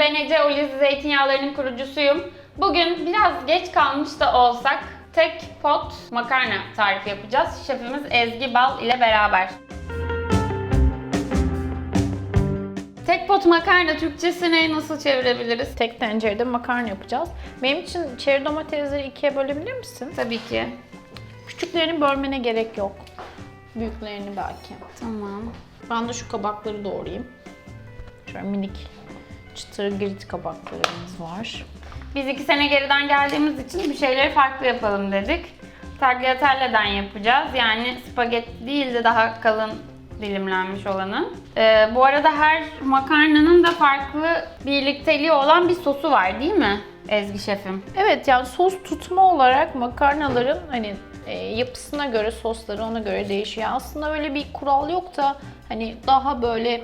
Ben Ece, Olize Zeytinyağları'nın kurucusuyum. Bugün biraz geç kalmış da olsak tek pot makarna tarifi yapacağız. Şefimiz Ezgi Bal ile beraber. Tek pot makarna Türkçesine nasıl çevirebiliriz? Tek tencerede makarna yapacağız. Benim için çeri domatesleri ikiye bölebilir misin? Tabii ki. Küçüklerini bölmene gerek yok. Büyüklerini belki. Tamam. Ben de şu kabakları doğrayayım. Şöyle minik çıtır girit kabaklarımız var. Biz 2 sene geriden geldiğimiz için bir şeyleri farklı yapalım dedik. Tagliatella'dan yapacağız. Yani spagetti değil de daha kalın dilimlenmiş olanı. Bu arada her makarnanın da farklı birlikteliği olan bir sosu var değil mi Ezgi şefim? Evet, yani sos tutma olarak makarnaların hani yapısına göre sosları ona göre değişiyor. Aslında öyle bir kural yok da hani daha böyle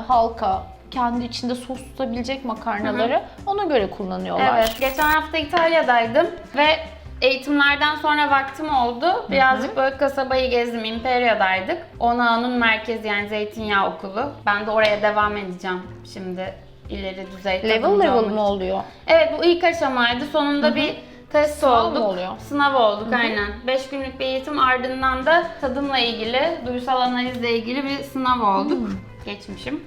halka, kendi içinde sos tutabilecek makarnaları ona göre kullanıyorlar. Evet. Geçen hafta İtalya'daydım ve eğitimlerden sonra vaktim oldu. Birazcık böyle kasabayı gezdim. Imperia'daydık. Onağ'ın merkezi, yani zeytinyağı okulu. Ben de oraya devam edeceğim şimdi, ileri düzey Level tadımcı olmak mu için. oluyor? Evet, bu ilk aşamaydı. Sonunda bir test Sınav olduk. mı oluyor? Sınav olduk aynen. 5 günlük bir eğitim, ardından da tadımla ilgili, duysal analizle ilgili bir sınav olduk. Geçmişim.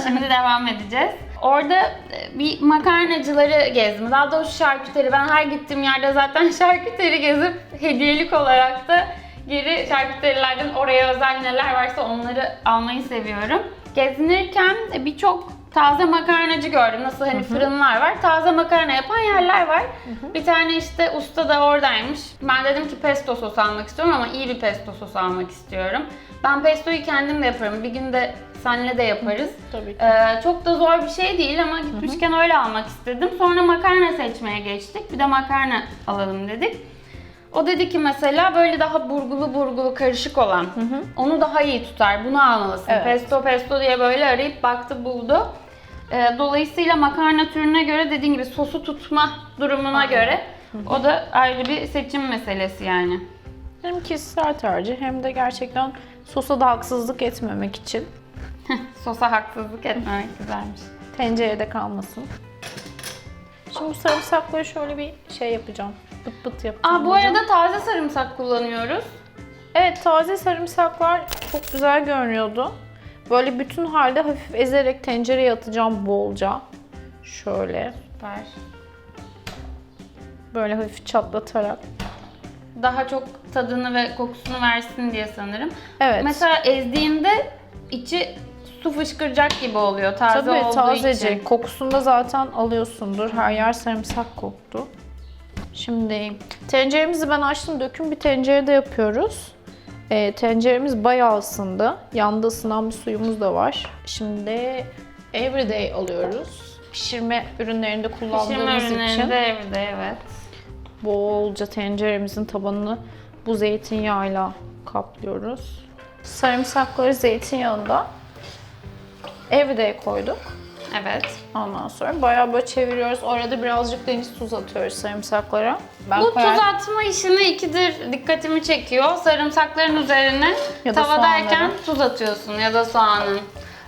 Şimdi devam edeceğiz. Orada bir makarnacıları gezdim. Daha doğrusu şarküteri. Ben her gittiğim yerde zaten şarküteri gezip hediyelik olarak da geri şarküterilerden oraya özel neler varsa onları almayı seviyorum. Gezinirken birçok taze makarnacı gördüm. Nasıl hani fırınlar var, taze makarna yapan yerler var. Bir tane işte usta da oradaymış. Ben dedim ki pesto sos almak istiyorum ama iyi bir pesto sos almak istiyorum. Ben pestoyu kendim de yaparım. Bir gün de seninle de yaparız. Tabii ki. Çok da zor bir şey değil ama gitmişken öyle almak istedim. Sonra makarna seçmeye geçtik. Bir de makarna alalım dedik. O dedi ki mesela böyle daha burgulu burgulu karışık olan, onu daha iyi tutar, bunu almalısın. Evet. Pesto diye böyle arayıp baktı, buldu. Dolayısıyla makarna türüne göre, dediğin gibi sosu tutma durumuna göre o da ayrı bir seçim meselesi yani. Hem kişisel tercih hem de gerçekten sosa da haksızlık etmemek için Sosa haksızlık etmemek güzelmiş. tencerede kalmasın. Şimdi bu sarımsakları şöyle bir şey yapacağım. Pıt pıt yapacağım. Bu arada taze sarımsak kullanıyoruz. Evet, taze sarımsaklar çok güzel görünüyordu. Böyle bütün halde hafif ezerek tencereye atacağım bolca. Şöyle. Süper. Böyle hafif çatlatarak. Daha çok tadını ve kokusunu versin diye sanırım. Evet. Mesela ezdiğinde içi su fışkıracak gibi oluyor taze Tabii olduğu tazecik. için. Kokusunu da zaten alıyorsundur. Her yer sarımsak koktu. Şimdi tenceremizi ben açtım. Döküm bir tencerede yapıyoruz. Tenceremiz bayağı ısındı. Yanında ısınan bir suyumuz da var. Şimdi everyday alıyoruz. Pişirme ürünlerinde kullandığımız Pişirme için ürünlerinde evde, evet. bolca tenceremizin tabanını bu zeytinyağıyla kaplıyoruz. Sarımsakları zeytinyağında everyday koyduk. Evet. Ondan sonra bayağı böyle çeviriyoruz. Orada birazcık deniz tuz atıyoruz sarımsaklara. Bu tuz atma işini ikidir dikkatimi çekiyor. Sarımsakların üzerine Ya da tavadayken soğanları. tuz atıyorsun ya da soğanın.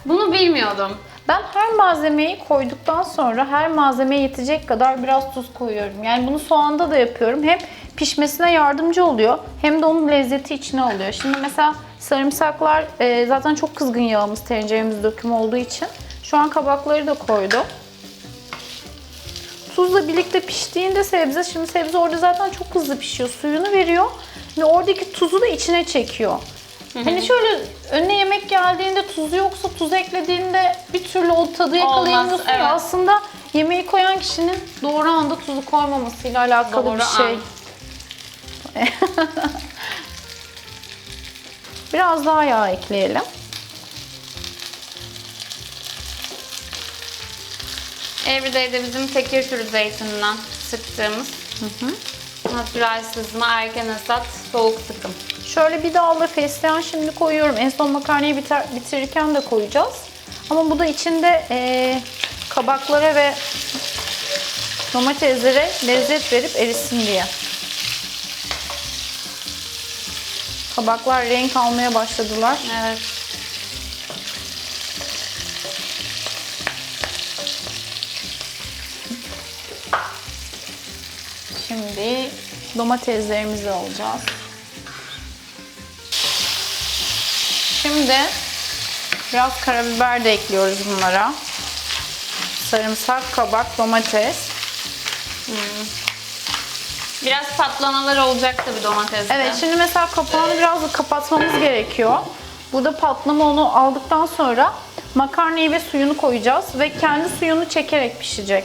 Bunu bilmiyordum. Ben her malzemeyi koyduktan sonra her malzemeye yetecek kadar biraz tuz koyuyorum. Yani bunu soğanda da yapıyorum. Hem pişmesine yardımcı oluyor hem de onun lezzeti içine alıyor. Şimdi mesela sarımsaklar zaten çok kızgın yağımız, tenceremiz döküm olduğu için. Şu an kabakları da koydum. Tuzla birlikte piştiğinde sebze, şimdi sebze orada zaten çok hızlı pişiyor. Suyunu veriyor ve oradaki tuzu da içine çekiyor. Hani şöyle önüne yemek geldiğinde tuzu yoksa tuz eklediğinde bir türlü o tadı yakalayamıyorsun ya. evet. Aslında yemeği koyan kişinin doğru anda tuzu koymamasıyla alakalı Doğru bir şey. Biraz daha yağ ekleyelim. Everyday'de bizim tekir türü zeytinden sıktığımız natürel sızma, erken hasat, soğuk sıkım. Şöyle bir dağlı fesleğen şimdi koyuyorum. En son makarnayı bitirirken de koyacağız. Ama bu da içinde kabaklara ve domateslere lezzet verip erisin diye. Kabaklar renk almaya başladılar. Evet. Şimdi domateslerimizi alacağız. Şimdi biraz karabiber de ekliyoruz bunlara. Sarımsak, kabak, domates. Biraz patlamalar olacak tabii domateste. Evet, şimdi mesela kapağını biraz da kapatmamız gerekiyor. Burada patlama onu aldıktan sonra makarnayı ve suyunu koyacağız ve kendi suyunu çekerek pişecek.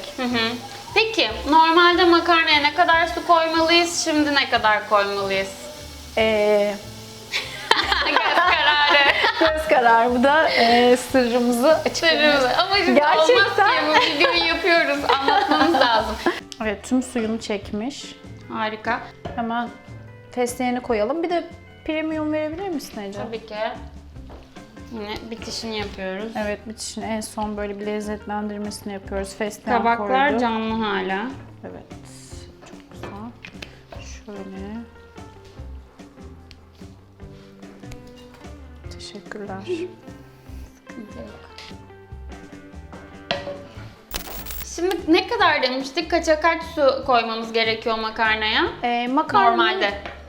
Peki normalde makarnaya ne kadar su koymalıyız? Şimdi ne kadar koymalıyız? Göz kararı. Göz kararı. Bu da sırrımızı açıklıyoruz. Ama şimdi olmaz Gerçekten. ki bu videoyu yapıyoruz. Anlatmamız lazım. Evet, tüm suyunu çekmiş. Harika. Hemen fesleğeni koyalım. Bir de premium verebilir misin Ece? Tabii ki. Yine bitişini yapıyoruz. Evet, bitişini en son böyle bir lezzetlendirmesini yapıyoruz. Fesleğen Tabaklar koyduk. canlı hala. Evet, çok güzel. Şöyle. Teşekkürler. Sıkıntı yok. Şimdi ne kadar demiştik? Kaça kaç su koymamız gerekiyor makarnaya?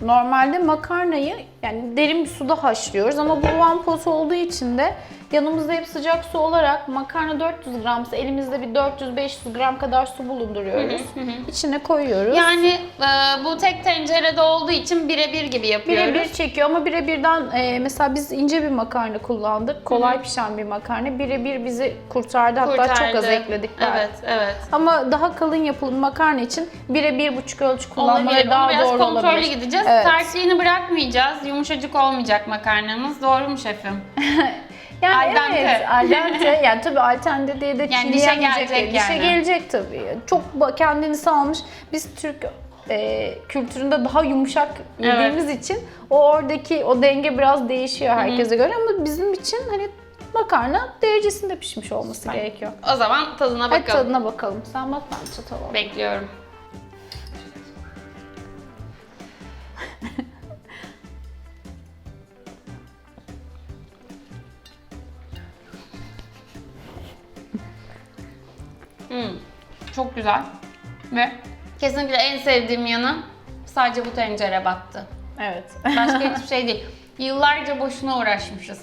Normalde makarnayı yani derin bir suda haşlıyoruz ama bu one pot olduğu için de yanımızda hep sıcak su olarak makarna 400 gramsa elimizde bir 400-500 gram kadar su bulunduruyoruz. İçine koyuyoruz. Yani bu tek tencerede olduğu için birebir gibi yapıyoruz. Birebir çekiyor ama birebirden mesela biz ince bir makarna kullandık. Kolay pişen bir makarna. Birebir bizi kurtardı. Hatta çok az ekledik. Evet, evet. Ama daha kalın yapılı bir makarna için 1,5 ölçü kullanmaları Olabilir. daha Biraz doğru kontrollü olabilir. gideceğiz. Evet. Sertliğini bırakmayacağız. Yumuşacık olmayacak makarnamız. Doğru mu şefim? Yani Al dente. evet, al dente. Yani tabii al dente diye de Yani dişe çiğneyemeyecek. gelecek Dişe yani. gelecek tabii. Çok kendini salmış. Biz Türk kültüründe daha yumuşak yediğimiz için oradaki o denge biraz değişiyor herkese göre ama bizim için hani makarna derecesinde pişmiş olması gerekiyor. O zaman tadına Hadi bakalım. tadına bakalım. Sen bak, ben çatal alayım. Bekliyorum. Çok güzel. Ve kesinlikle en sevdiğim yanı sadece bu tencere battı. Evet. Başka hiçbir şey değil. Yıllarca boşuna uğraşmışız.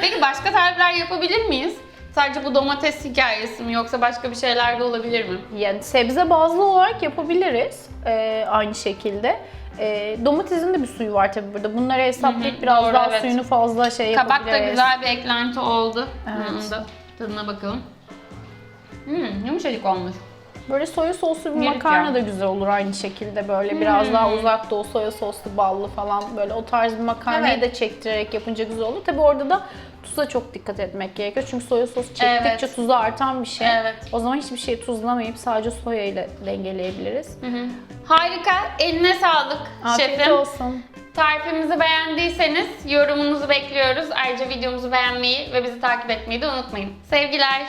Peki başka tarifler yapabilir miyiz? Sadece bu domates hikayesi mi yoksa başka bir şeyler de olabilir mi? Yani sebze bazlı olarak yapabiliriz aynı şekilde. Domatesin de bir suyu var tabii burada. Bunları hesaplayıp biraz doğru, daha evet. suyunu fazla Kabak da yapabiliriz. güzel bir eklenti oldu. Evet. Onun da tadına bakalım. Yumuşacık olmuş. Böyle soya soslu bir Yedik makarna ya. da güzel olur aynı şekilde böyle biraz daha uzak doğu soya soslu ballı falan böyle o tarz bir makarnayı Evet. da çektirerek yapınca güzel olur. Tabii orada da tuza çok dikkat etmek gerekiyor çünkü soya sosu çektikçe Evet. tuzu artan bir şey. Evet. O zaman hiçbir şey tuzlamayıp sadece soya ile dengeleyebiliriz. Harika. Eline sağlık Afiyet şefim. olsun. Tarifimizi beğendiyseniz yorumunuzu bekliyoruz. Ayrıca videomuzu beğenmeyi ve bizi takip etmeyi de unutmayın. Sevgiler.